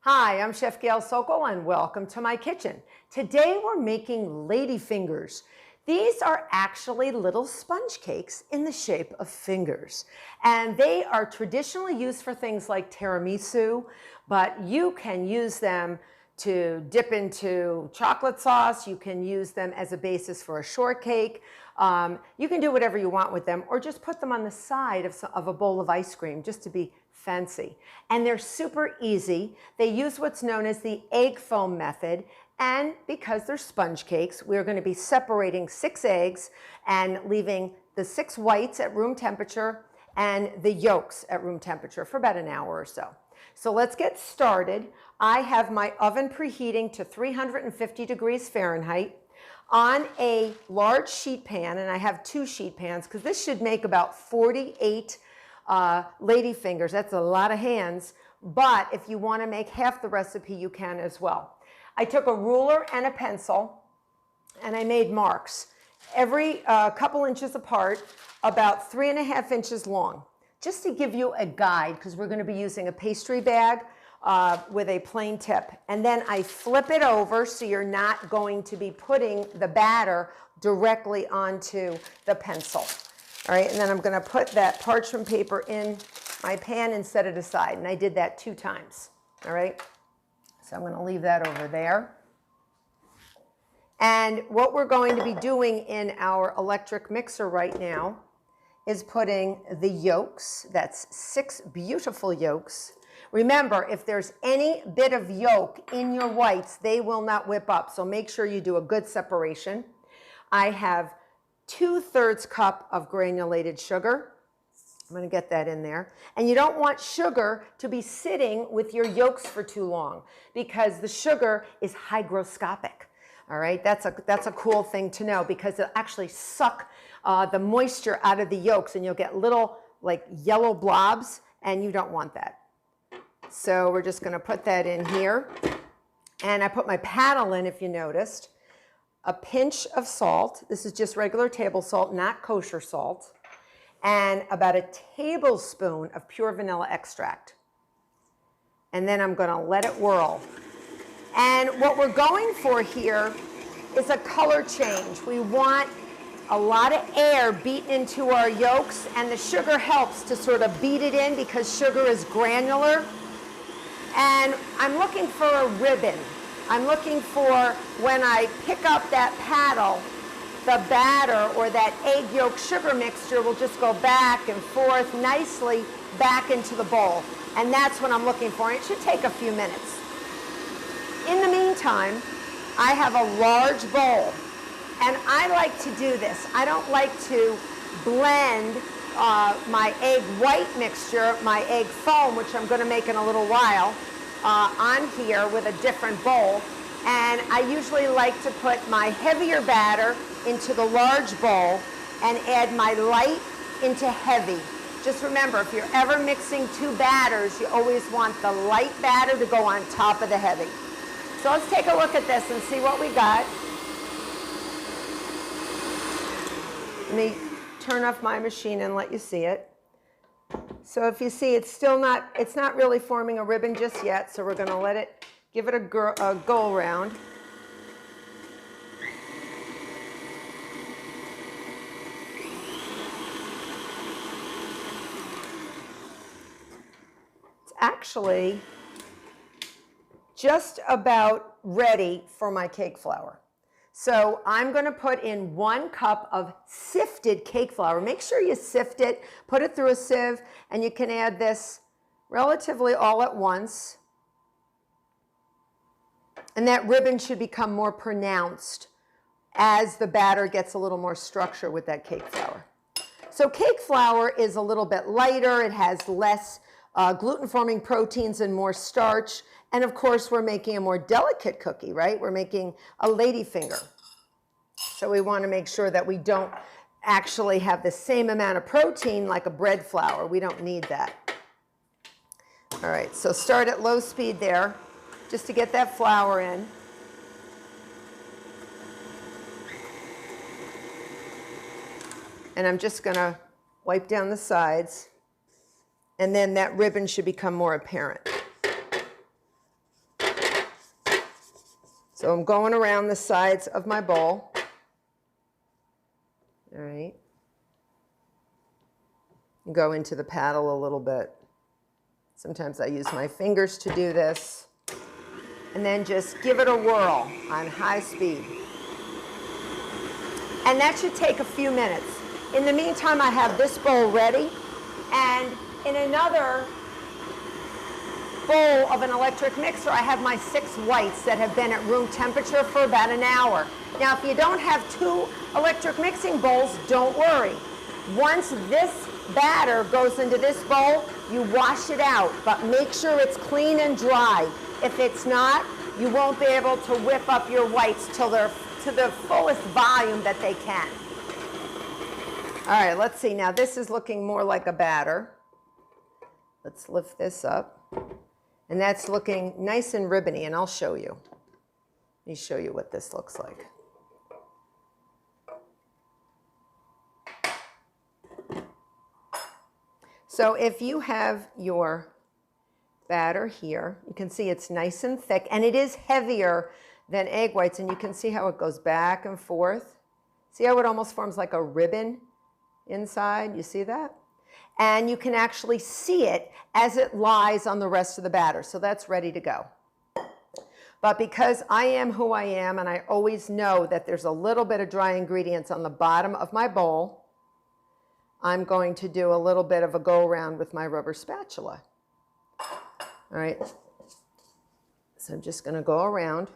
Hi, I'm Chef Gail Sokol and welcome to my kitchen. Today we're making lady fingers. These are actually little sponge cakes in the shape of fingers. And they are traditionally used for things like tiramisu, but you can use them to dip into chocolate sauce. You can use them as a basis for a shortcake. You can do whatever you want with them, or just put them on the side of a bowl of ice cream just to be fancy. And they're super easy. They use what's known as the egg foam method. And because they're sponge cakes, we're going to be separating 6 eggs and leaving the 6 whites at room temperature and the yolks at room temperature for about an hour or so. So let's get started. I have my oven preheating to 350 degrees Fahrenheit on a large sheet pan, and I have 2 sheet pans because this should make about 48 lady fingers. That's a lot of hands, but if you want to make half the recipe, you can as well. I took a ruler and a pencil and I made marks every couple inches apart, about 3.5 inches long, just to give you a guide, because we're going to be using a pastry bag with a plain tip. And then I flip it over so you're not going to be putting the batter directly onto the pencil. All right, and then I'm going to put that parchment paper in my pan and set it aside. And I did that 2 times. All right, so I'm going to leave that over there. And what we're going to be doing in our electric mixer right now is putting the yolks. That's 6 beautiful yolks. Remember, if there's any bit of yolk in your whites, they will not whip up. So make sure you do a good separation. I have 2/3 cup of granulated sugar. I'm going to get that in there. And you don't want sugar to be sitting with your yolks for too long because the sugar is hygroscopic. All right, that's a cool thing to know because it'll actually suck the moisture out of the yolks and you'll get little like yellow blobs, and you don't want that. So we're just going to put that in here. And I put my paddle in, if you noticed. A pinch of salt. This is just regular table salt, not kosher salt. And about a tablespoon of pure vanilla extract. And then I'm going to let it whirl. And what we're going for here is a color change. We want a lot of air beaten into our yolks, and the sugar helps to sort of beat it in because sugar is granular. And I'm looking for a ribbon. I'm looking for, when I pick up that paddle, the batter or that egg yolk sugar mixture will just go back and forth nicely back into the bowl. And that's what I'm looking for. It should take a few minutes. In the meantime, I have a large bowl. And I like to do this. I don't like to blend my egg white mixture, my egg foam, which I'm going to make in a little while, on here with a different bowl. And I usually like to put my heavier batter into the large bowl and add my light into heavy. Just remember, if you're ever mixing 2 batters, you always want the light batter to go on top of the heavy. So let's take a look at this and see what we got. Let me turn off my machine and let you see it. So if you see, it's not really forming a ribbon just yet, so we're going to let it, give it a go around. It's actually just about ready for my cake flour. So I'm going to put in 1 cup of sifted cake flour. Make sure you sift it, put it through a sieve, and you can add this relatively all at once. And that ribbon should become more pronounced as the batter gets a little more structure with that cake flour. So cake flour is a little bit lighter. It has less gluten-forming proteins and more starch. And of course, we're making a more delicate cookie, right? We're making a lady finger. So we want to make sure that we don't actually have the same amount of protein like a bread flour. We don't need that. All right, so start at low speed there, just to get that flour in. And I'm just going to wipe down the sides. And then that ribbon should become more apparent. So I'm going around the sides of my bowl. All right. Go into the paddle a little bit. Sometimes I use my fingers to do this. And then just give it a whirl on high speed. And that should take a few minutes. In the meantime, I have this bowl ready. And in another bowl of an electric mixer, I have my 6 whites that have been at room temperature for about an hour. Now, if you don't have 2 electric mixing bowls, don't worry. Once this batter goes into this bowl, you wash it out, but make sure it's clean and dry. If it's not, you won't be able to whip up your whites till they're to the fullest volume that they can. All right, let's see. Now, this is looking more like a batter. Let's lift this up. And that's looking nice and ribbony, and I'll show you. Let me show you what this looks like. So if you have your batter here, you can see it's nice and thick, and it is heavier than egg whites, and you can see how it goes back and forth. See how it almost forms like a ribbon inside? You see that? And you can actually see it as it lies on the rest of the batter. So that's ready to go. But because I am who I am, and I always know that there's a little bit of dry ingredients on the bottom of my bowl, I'm going to do a little bit of a go around with my rubber spatula. All right. So I'm just going to go around.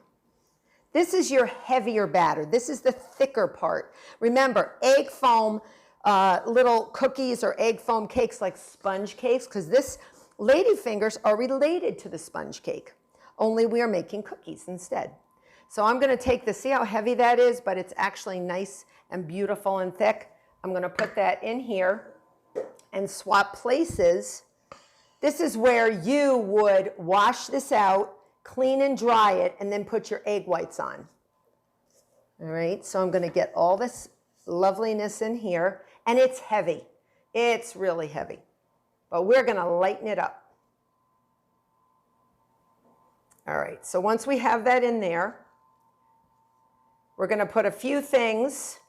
This is your heavier batter. This is the thicker part. Remember, egg foam little cookies or egg foam cakes like sponge cakes, because this ladyfingers are related to the sponge cake, only we are making cookies instead. So I'm going to take this, see how heavy that is, but it's actually nice and beautiful and thick. I'm going to put that in here and swap places. This is where you would wash this out, clean and dry it, and then put your egg whites on. All right, so I'm going to get all this loveliness in here, and it's heavy. It's really heavy, but we're going to lighten it up. All right, so once we have that in there, we're going to put a few things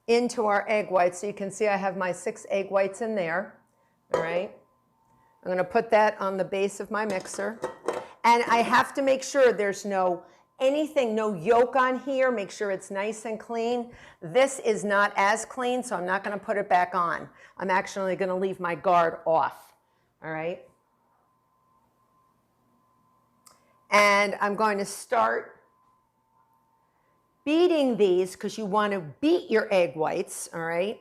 into our egg whites. So you can see I have my 6 egg whites in there. All right. I'm going to put that on the base of my mixer. And I have to make sure there's no yolk on here. Make sure it's nice and clean. This is not as clean, so I'm not going to put it back on. I'm actually going to leave my guard off. All right. And I'm going to start beating these, because you want to beat your egg whites, all right?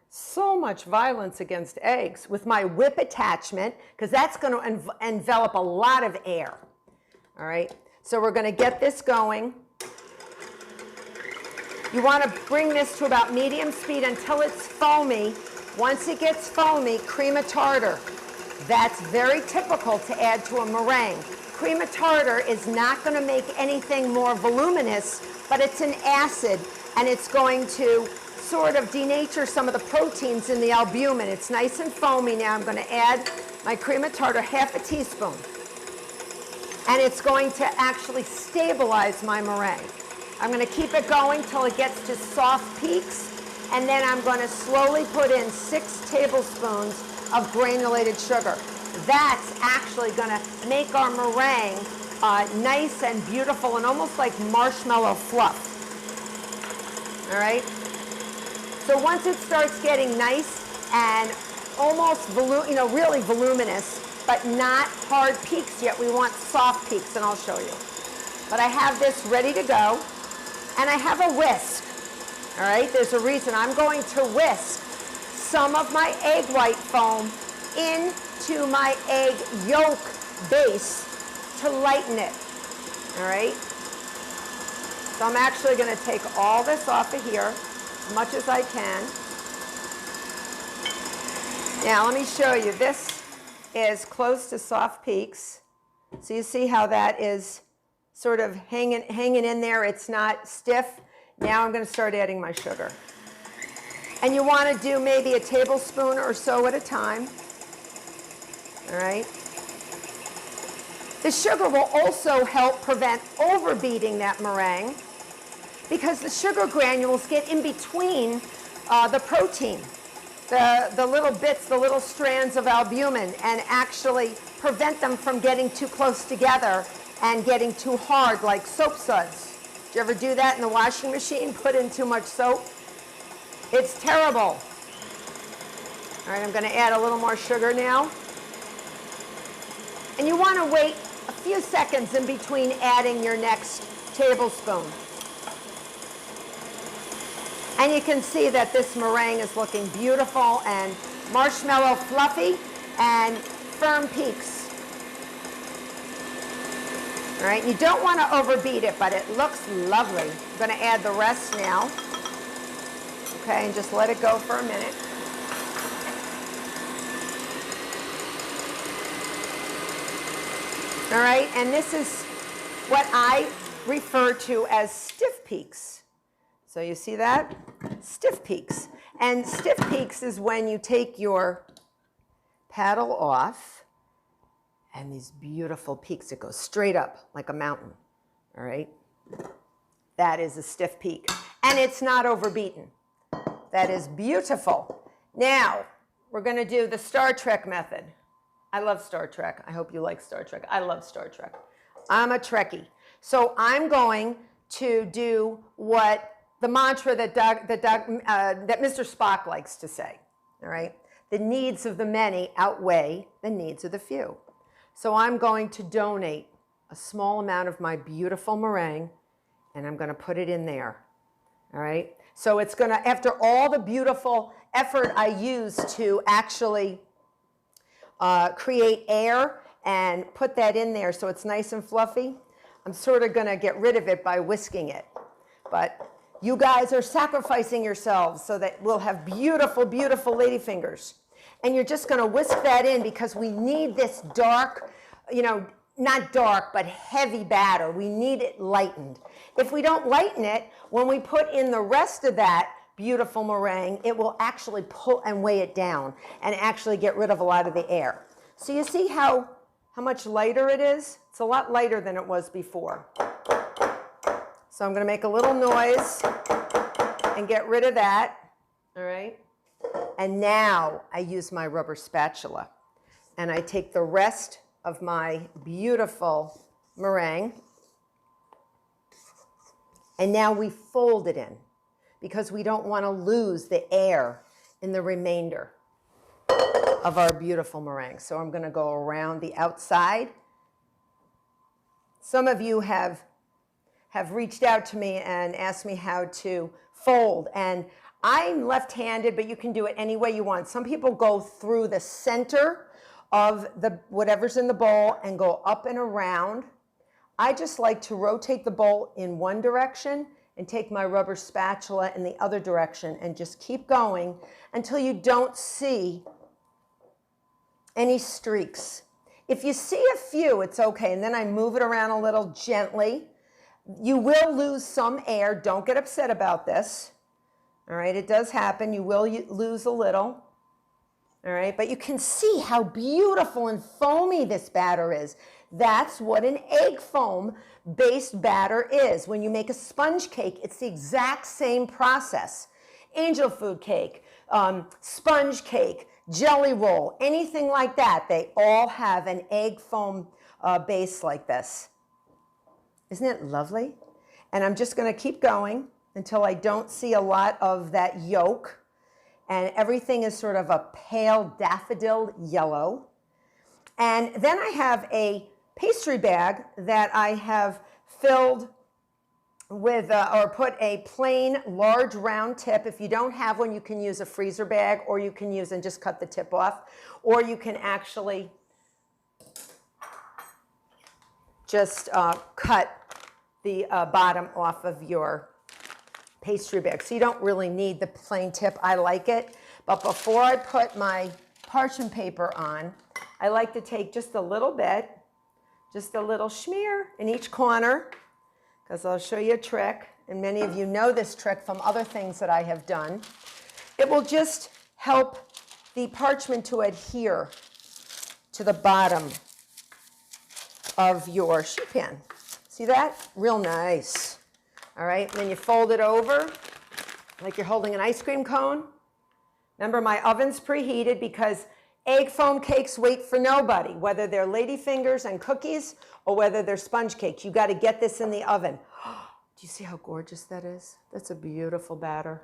So much violence against eggs with my whip attachment, because that's going to envelop a lot of air, all right? So we're going to get this going. You want to bring this to about medium speed until it's foamy. Once it gets foamy, cream of tartar. That's very typical to add to a meringue. Cream of tartar is not going to make anything more voluminous, but it's an acid, and it's going to sort of denature some of the proteins in the albumin. It's nice and foamy now. I'm going to add my cream of tartar, half a teaspoon. And it's going to actually stabilize my meringue. I'm going to keep it going till it gets to soft peaks, and then I'm going to slowly put in 6 tablespoons of granulated sugar. That's actually going to make our meringue nice and beautiful and almost like marshmallow fluff. All right? So once it starts getting nice and almost, really voluminous, but not hard peaks yet, we want soft peaks, and I'll show you. But I have this ready to go, and I have a whisk. All right? There's a reason. I'm going to whisk some of my egg white foam into my egg yolk base to lighten it. All right? So I'm actually going to take all this off of here as much as I can. Now let me show you. This is close to soft peaks. So you see how that is sort of hanging in there. It's not stiff. Now I'm going to start adding my sugar. And you want to do maybe a tablespoon or so at a time. All right? The sugar will also help prevent overbeating that meringue because the sugar granules get in between the protein, the little bits, the little strands of albumin, and actually prevent them from getting too close together and getting too hard like soap suds. Did you ever do that in the washing machine? Put in too much soap? It's terrible. All right, I'm going to add a little more sugar now. And you want to wait a few seconds in between adding your next tablespoon. And you can see that this meringue is looking beautiful and marshmallow fluffy and firm peaks. All right, you don't want to overbeat it, but it looks lovely. I'm going to add the rest now. Okay, and just let it go for a minute. All right, and this is what I refer to as stiff peaks. So you see that? Stiff peaks. And stiff peaks is when you take your paddle off and these beautiful peaks that go straight up like a mountain. All right? That is a stiff peak. And it's not overbeaten. That is beautiful. Now, we're going to do the Star Trek method. I love Star Trek. I hope you like Star Trek. I love Star Trek. I'm a Trekkie. So I'm going to do what the mantra that Mr. Spock likes to say, all right? The needs of the many outweigh the needs of the few. So I'm going to donate a small amount of my beautiful meringue, and I'm going to put it in there, all right? So it's going to, after all the beautiful effort I use to actually create air and put that in there so it's nice and fluffy, I'm sort of going to get rid of it by whisking it. But you guys are sacrificing yourselves so that we'll have beautiful, beautiful ladyfingers. And you're just going to whisk that in because we need this dark, you know, not dark, but heavy batter. We need it lightened. If we don't lighten it, when we put in the rest of that beautiful meringue, it will actually pull and weigh it down and actually get rid of a lot of the air. So you see how much lighter it is? It's a lot lighter than it was before. So I'm going to make a little noise and get rid of that, all right? And now I use my rubber spatula, and I take the rest of my beautiful meringue, and now we fold it in because we don't want to lose the air in the remainder of our beautiful meringue. So I'm going to go around the outside. Some of you have reached out to me and asked me how to fold, and I'm left-handed, but you can do it any way you want. Some people go through the center of the whatever's in the bowl and go up and around. I just like to rotate the bowl in one direction and take my rubber spatula in the other direction and just keep going until you don't see any streaks. If you see a few, it's okay, and then I move it around a little gently. You will lose some air. Don't get upset about this. All right, it does happen. You will lose a little. All right, but you can see how beautiful and foamy this batter is. That's what an egg foam-based batter is. When you make a sponge cake, it's the exact same process. Angel food cake, sponge cake, jelly roll, anything like that, they all have an egg foam base like this. Isn't it lovely? And I'm just going to keep going until I don't see a lot of that yolk. And everything is sort of a pale daffodil yellow. And then I have a pastry bag that I have filled with, or put a plain large round tip. If you don't have one, you can use a freezer bag, or you can use and just cut the tip off. Or you can actually just cut the bottom off of your pastry bag. So you don't really need the plain tip. I like it. But before I put my parchment paper on, I like to take just a little bit, just a little smear in each corner, because I'll show you a trick, and many of you know this trick from other things that I have done. It will just help the parchment to adhere to the bottom of your sheet pan. See that? Real nice. All right, and then you fold it over like you're holding an ice cream cone. Remember, my oven's preheated because egg foam cakes wait for nobody, whether they're ladyfingers and cookies or whether they're sponge cakes. You got to get this in the oven. Do you see how gorgeous that is? That's a beautiful batter.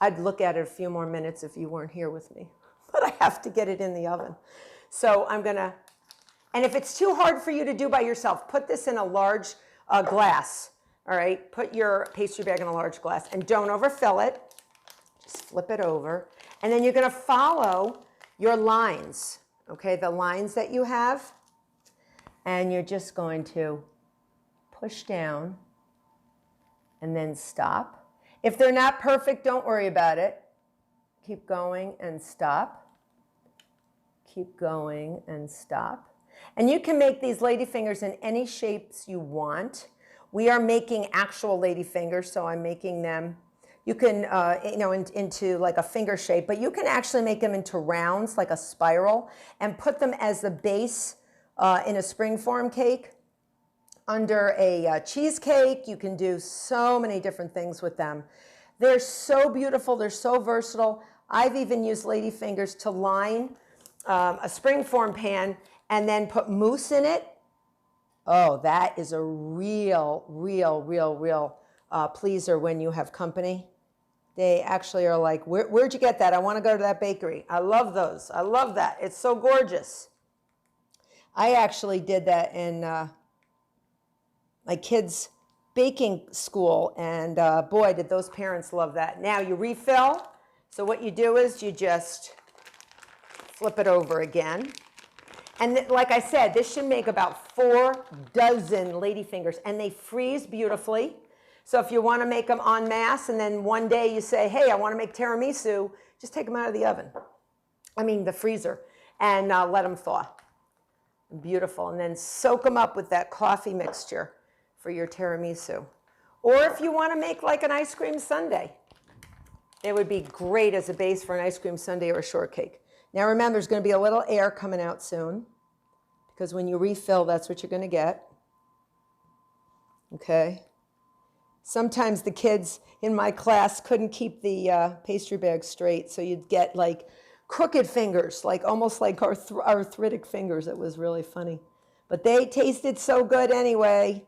I'd look at it a few more minutes if you weren't here with me, but I have to get it in the oven. So I'm gonna, and if it's too hard for you to do by yourself, put this in a large glass, all right? Put your pastry bag in a large glass and don't overfill it. Just flip it over. And then you're gonna follow your lines, okay? The lines that you have, and you're just going to push down and then stop. If they're not perfect, don't worry about it. Keep going and stop. Keep going and stop. And you can make these ladyfingers in any shapes you want. We are making actual ladyfingers, so I'm making them, you can, into like a finger shape, but you can actually make them into rounds, like a spiral, and put them as the base in a springform cake. Under a cheesecake, you can do so many different things with them. They're so beautiful, they're so versatile. I've even used ladyfingers to line a springform pan and then put mousse in it. Oh, that is a real pleaser when you have company. They actually are like, where'd you get that? I want to go to that bakery. I love those. I love that. It's so gorgeous. I actually did that in my kids' baking school, and boy, did those parents love that. Now you refill. So what you do is you just flip it over again. And like I said, this should make about 4 dozen ladyfingers, and they freeze beautifully. So if you want to make them en masse, and then one day you say, hey, I want to make tiramisu, just take them out of the oven. The freezer, and let them thaw. Beautiful. And then soak them up with that coffee mixture for your tiramisu. Or if you want to make like an ice cream sundae, it would be great as a base for an ice cream sundae or a shortcake. Now remember, there's going to be a little air coming out soon, because when you refill, that's what you're going to get. Okay? Sometimes the kids in my class couldn't keep the pastry bag straight, so you'd get like crooked fingers, like almost like arthritic fingers. It was really funny. But they tasted so good anyway.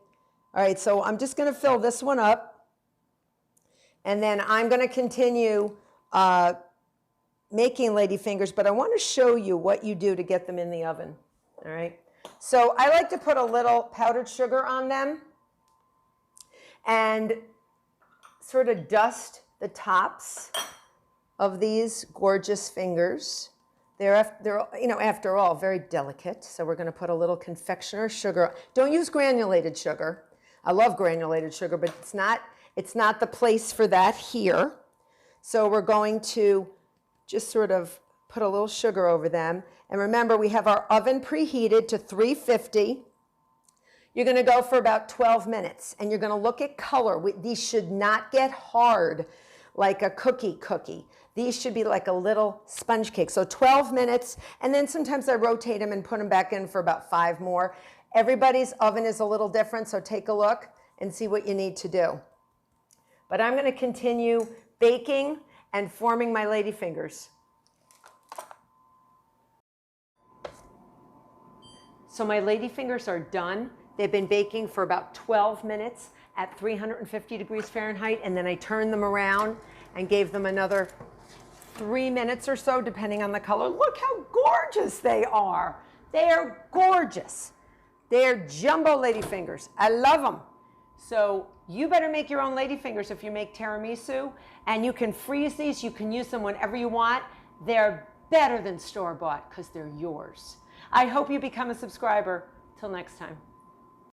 All right, so I'm just going to fill this one up, and then I'm going to continue making ladyfingers, but I want to show you what you do to get them in the oven. All right, so I like to put a little powdered sugar on them and sort of dust the tops of these gorgeous fingers. They're after all, very delicate. So we're going to put a little confectioner sugar. Don't use granulated sugar. I love granulated sugar, but it's not the place for that here. So we're going to just sort of put a little sugar over them. And remember, we have our oven preheated to 350. You're going to go for about 12 minutes, and you're going to look at color. These should not get hard like a cookie. These should be like a little sponge cake. So 12 minutes, and then sometimes I rotate them and put them back in for about 5 more. Everybody's oven is a little different, so take a look and see what you need to do. But I'm going to continue baking and forming my ladyfingers. So my ladyfingers are done. They've been baking for about 12 minutes at 350 degrees Fahrenheit, and then I turned them around and gave them another 3 minutes or so, depending on the color. Look how gorgeous they are. They are gorgeous. They're jumbo ladyfingers. I love them. So you better make your own ladyfingers if you make tiramisu, and you can freeze these. You can use them whenever you want. They're better than store-bought because they're yours. I hope you become a subscriber. Till next time.